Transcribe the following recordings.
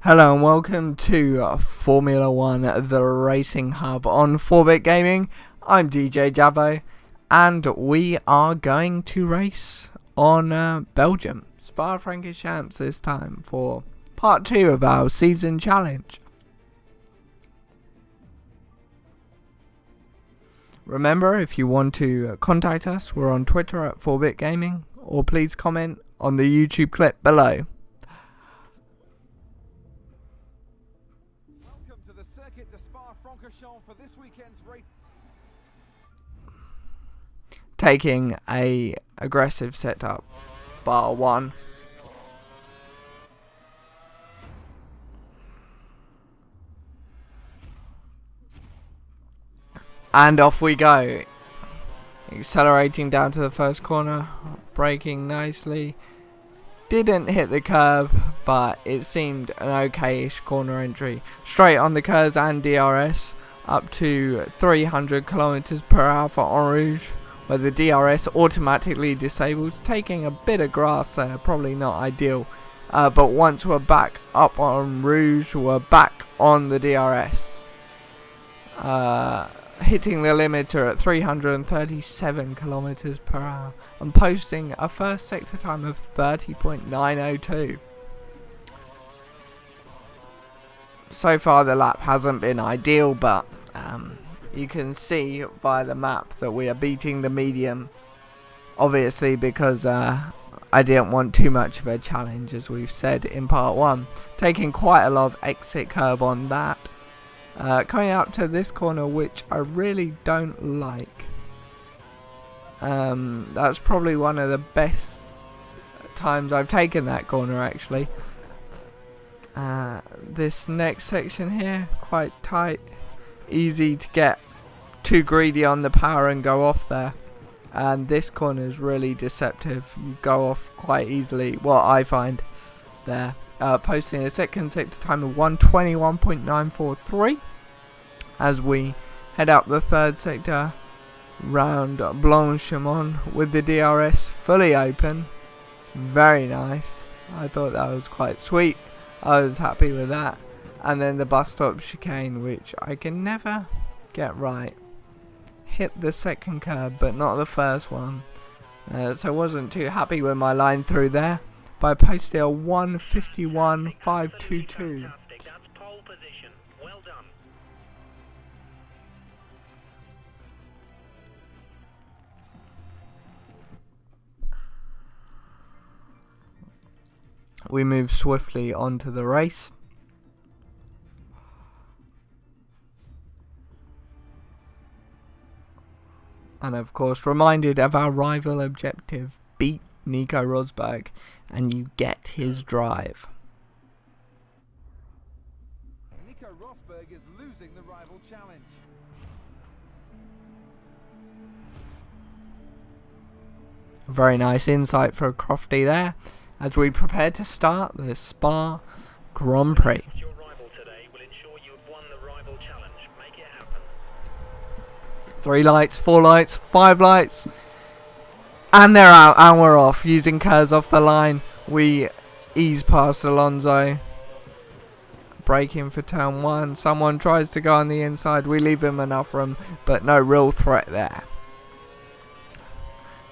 Hello and welcome to Formula 1, the racing hub on 4-Bit Gaming. I'm DJ Javo and we are going to race on Belgium, Spa Francorchamps this time for part 2 of our season challenge. Remember, if you want to contact us, we're on Twitter at 4-Bit Gaming, or please comment on the YouTube clip below. Welcome to the circuit to Spa Francorchamps for this weekend's race. Taking a aggressive setup, bar 1. And off we go. Accelerating down to the first corner, braking nicely. Didn't hit the curb, but it seemed an okay-ish corner entry. Straight on the curves and DRS, up to 300 kilometers per hour for En Rouge, where the DRS automatically disables. Taking a bit of grass there, probably not ideal. But once we're back up on Rouge, we're back on the DRS. Hitting the limiter at 337 kilometers per hour and posting a first sector time of 30.902. So far the lap hasn't been ideal, but you can see via the map that we are beating the medium, obviously because I didn't want too much of a challenge, as we've said in part 1. Taking quite a lot of exit curb on that. Coming up to this corner, which I really don't like. That's probably one of the best times I've taken that corner, actually. This next section here, quite tight. Easy to get too greedy on the power and go off there. And this corner is really deceptive. You go off quite easily, what I find there. Posting a second sector time of 121.943 as we head up the third sector round Blanchimont with the DRS fully open. Very nice. I thought that was quite sweet. I was happy with that. And then the bus stop chicane, which I can never get right. Hit the second curb but not the first one. So I wasn't too happy with my line through there. By posting a 151.522. That's pole position. Well done. We move swiftly onto the race. And of course reminded of our rival objective, beat Nico Rosberg and you get his drive. Nico Rosberg is losing the rival challenge. Very nice insight for Crofty there as we prepare to start the Spa Grand Prix. Your rival today will ensure you have won the rival challenge. Make it happen. 3 lights, 4 lights, 5 lights. And they're out and we're off. Using curves off the line, we ease past Alonso. Braking for turn 1. Someone tries to go on the inside. We leave him enough room, but no real threat there.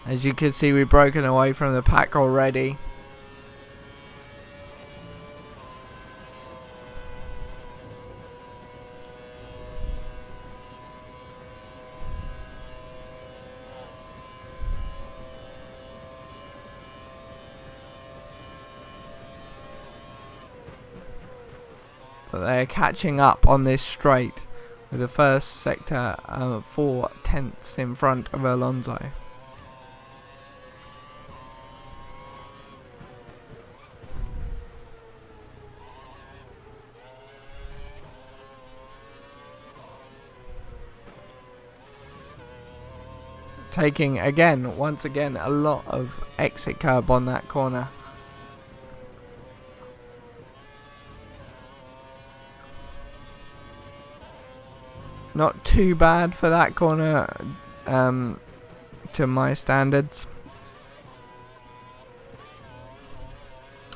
As you can see, we've broken away from the pack already. But they're catching up on this straight with the first sector 4 tenths in front of Alonso. Taking once again a lot of exit curb on that corner. Not too bad for that corner to my standards.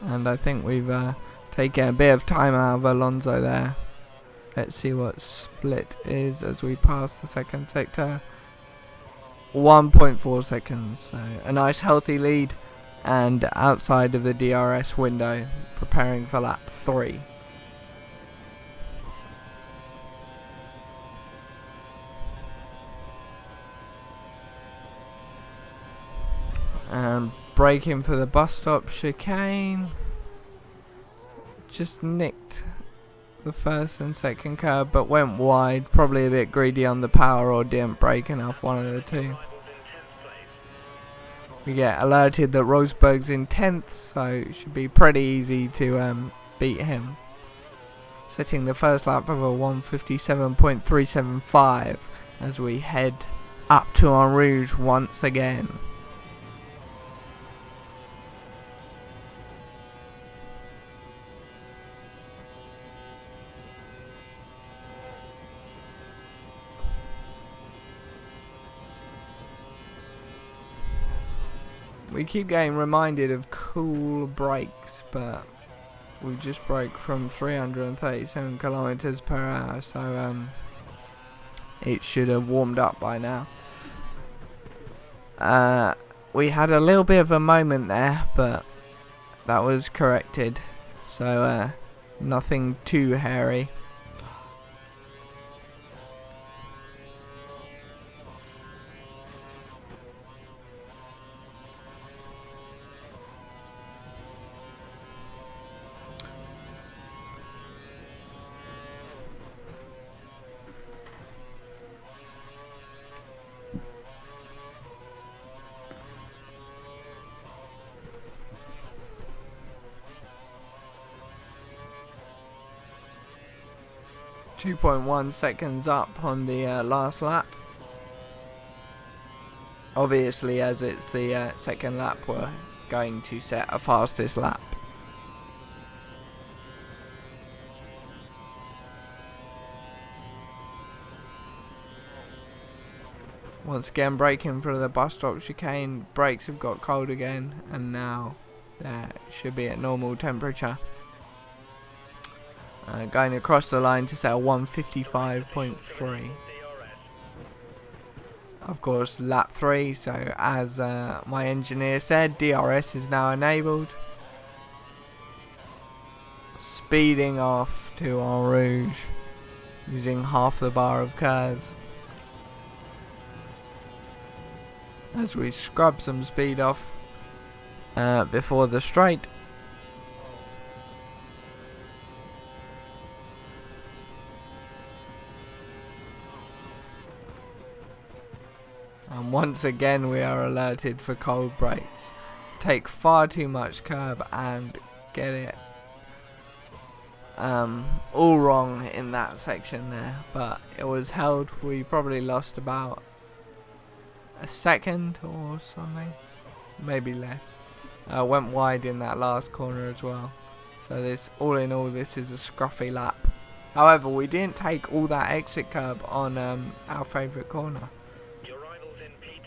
And I think we've taking a bit of time out of Alonso there. Let's see what split is as we pass the second sector. 1.4 seconds, so a nice healthy lead, and outside of the DRS window, preparing for lap 3. And braking for the bus stop chicane. Just nicked the first and second curb, but went wide. Probably a bit greedy on the power, or didn't brake enough, one of the two. We get alerted that Rosberg's in 10th, so it should be pretty easy to beat him. Setting the first lap of a 1:57.375 as we head up to En Rouge once again. We keep getting reminded of cool brakes, but we just broke from 337 kilometers per hour, so it should have warmed up by now. We had a little bit of a moment there, but that was corrected, so nothing too hairy. .1 seconds up on the last lap. Obviously, as it's the second lap, we're going to set a fastest lap. Once again, braking for the bus stop chicane. Brakes have got cold again, and now they should be at normal temperature. Going across the line to set a 1:55.3. Of course, lap 3, so as my engineer said, DRS is now enabled. Speeding off to En Rouge, using half the bar of curves. As we scrub some speed off before the straight. And once again we are alerted for cold brakes. Take far too much curb and get it all wrong in that section there, but it was held. We probably lost about a second or something, maybe less. Went wide in that last corner as well, so this, all in all, this is a scruffy lap. However, we didn't take all that exit curb on our favourite corner.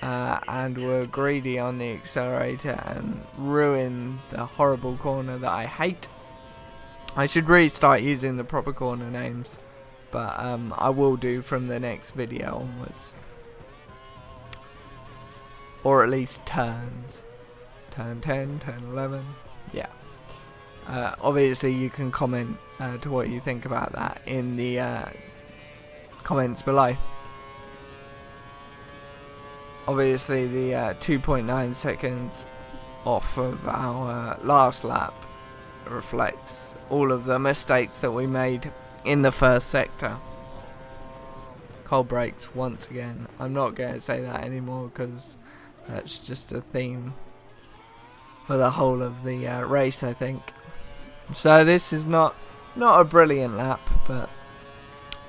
And were greedy on the accelerator and ruined the horrible corner that I hate. I should really start using the proper corner names, but I will do from the next video onwards. Or at least turns. Turn 10, turn 11, yeah. Obviously you can comment to what you think about that in the comments below. Obviously the 2.9 seconds off of our last lap reflects all of the mistakes that we made in the first sector. Cold brakes once again. I'm not going to say that anymore because that's just a theme for the whole of the race, I think. So this is not a brilliant lap, but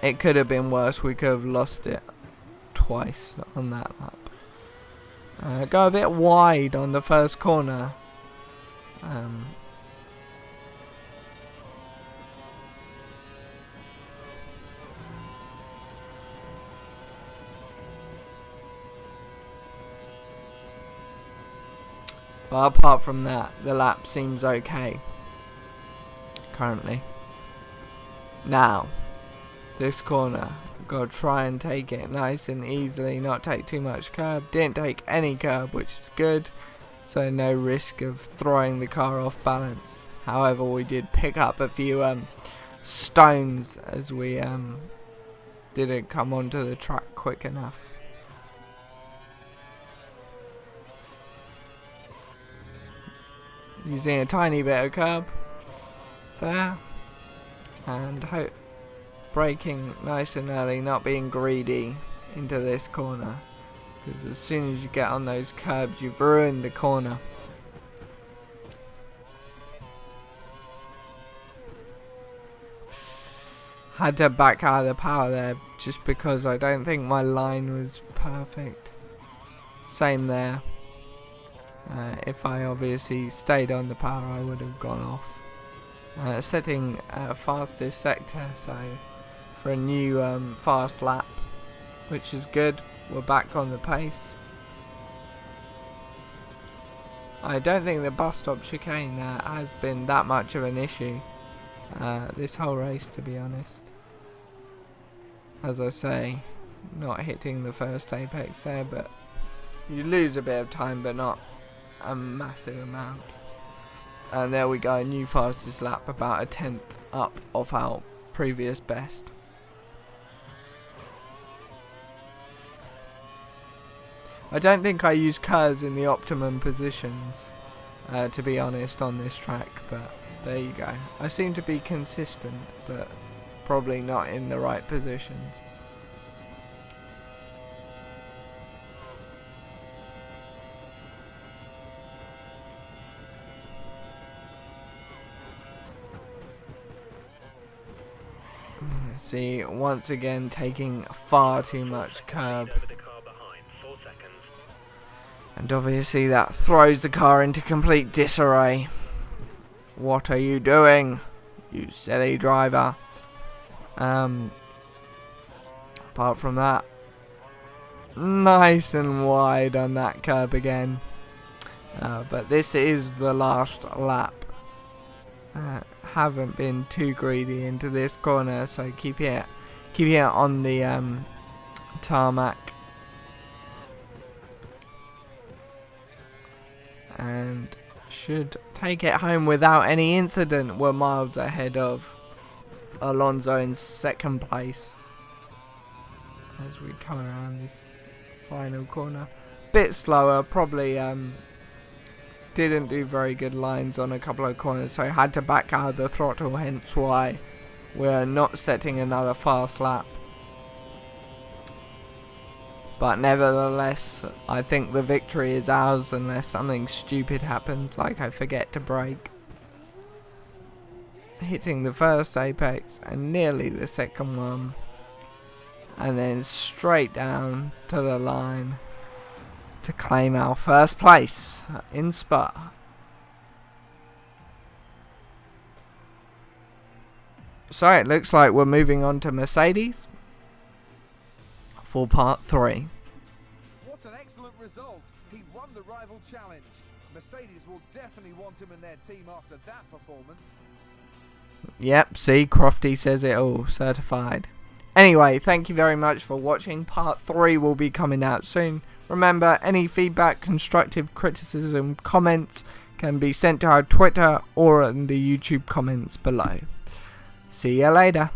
it could have been worse. We could have lost it twice on that lap. Go a bit wide on the first corner. But apart from that, the lap seems okay. currently. Now, this corner, gotta try and take it nice and easily, not take too much curb. Didn't take any curb, which is good, so no risk of throwing the car off balance. However, we did pick up a few stones as we didn't come onto the track quick enough. Using a tiny bit of curb there, and braking nice and early, not being greedy into this corner, because as soon as you get on those curbs you've ruined the corner. Had to back out of the power there just because I don't think my line was perfect. Same there. If I obviously stayed on the power I would have gone off. Setting fastest sector, so for a new fast lap, which is good. We're back on the pace. I don't think the bus stop chicane has been that much of an issue this whole race, to be honest. As I say, not hitting the first apex there, but you lose a bit of time, but not a massive amount. And there we go, new fastest lap, about a 10th up off our previous best. I don't think I use curves in the optimum positions, to be honest, on this track, but there you go. I seem to be consistent, but probably not in the right positions. See, once again taking far too much curb. And obviously that throws the car into complete disarray. What are you doing, you silly driver? Apart from that, nice and wide on that curb again. But this is the last lap. Haven't been too greedy into this corner, so keep it on the tarmac. And should take it home without any incident. We're miles ahead of Alonso in second place as we come around this final corner. Bit slower, probably didn't do very good lines on a couple of corners, so had to back out of the throttle, hence why we're not setting another fast lap. But nevertheless, I think the victory is ours unless something stupid happens, like I forget to brake. Hitting the first apex and nearly the second one. And then straight down to the line to claim our first place in Spa. So it looks like we're moving on to Mercedes for part 3. What an excellent result. He won the rival challenge. Mercedes will definitely want him in their team after that performance. Yep, see, Crofty says it all, certified. Anyway, thank you very much for watching. Part 3 will be coming out soon. Remember, any feedback, constructive criticism, comments can be sent to our Twitter or in the YouTube comments below. See you later.